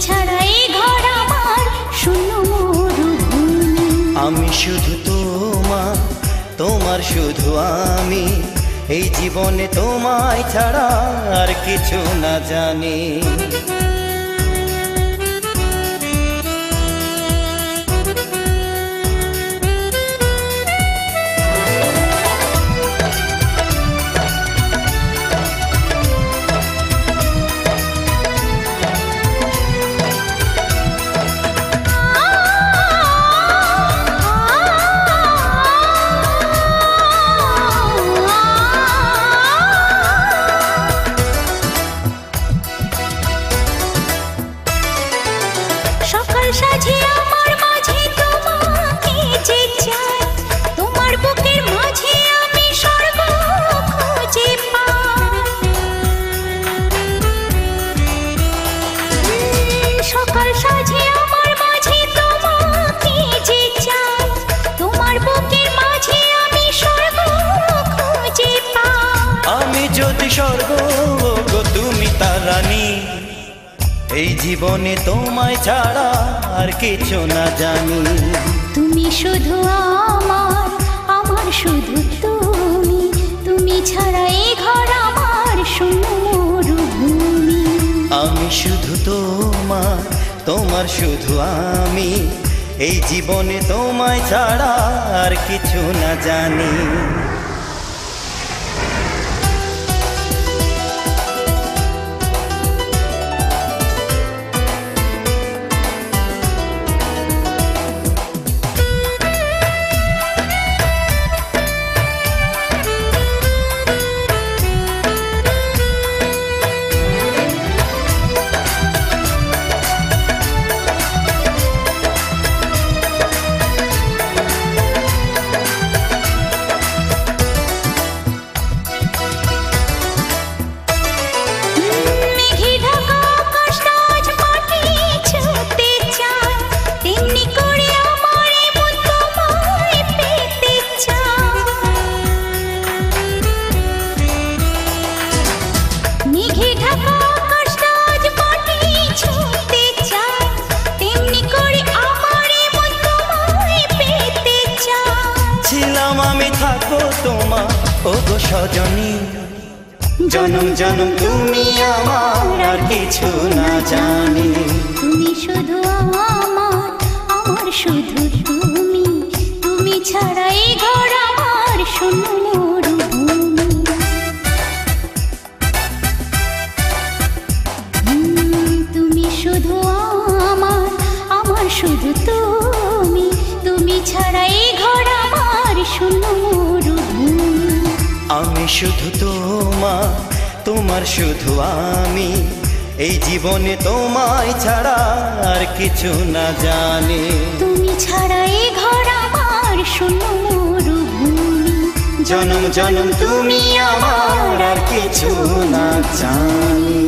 ছাড়া এই ঘর আমার শূন্য মরুভূমি। আমি শুধু তোমার, তোমার শুধু আমি, এই জীবনে তোমায় ছাড়া আর কিছু না জানি। সকাল সাজে আমার মাঝে তোমাকে যে চাই, তোমার বুকের মাঝে আমি স্বর্গ খুঁজে পাই। সকাল সাজে আমার মাঝে তোমাকে যে চাই, তোমার বুকের মাঝে আমি স্বর্গ খুঁজে পাই। আমি যদি স্বর্গ গো তুমি তার রানী, এই জীবনে তোমায় ছাড়া আর কিছু না জানি। তুমি শুধু আমার, আমার শুধু তুমি, তুমি ছাড়া এই ঘর আমার শূন্য মরুভূমি। আমি শুধু তোমার, তোমার শুধু আমি, এই জীবনে তোমায় ছাড়া আর কিছু না জানি। আমি থাকবো তোমার ওগো সজনী, জনম জনম তুমি আমার আর কিছু না জানি। তুমি শুধু আমার, আমার শুধু তুমি, তুমি ছাড়া এই ঘর আমার শূন্য মরুভূমি। তুমি শুধু আমার, আমার শুধু তুমি, তুমি ছাড়া এই ঘর আমার শূন্য মরুভূমি। আমি শুধু তোমার, তোমার শুধু আমি, এই জীবনে তোমায় ছাড়া আর কিছু না জানি। তুমি ছাড়া এই ঘর আমার শূন্য মরুভূমি। জনম জনম তুমি আমার আর কিছু না জানি।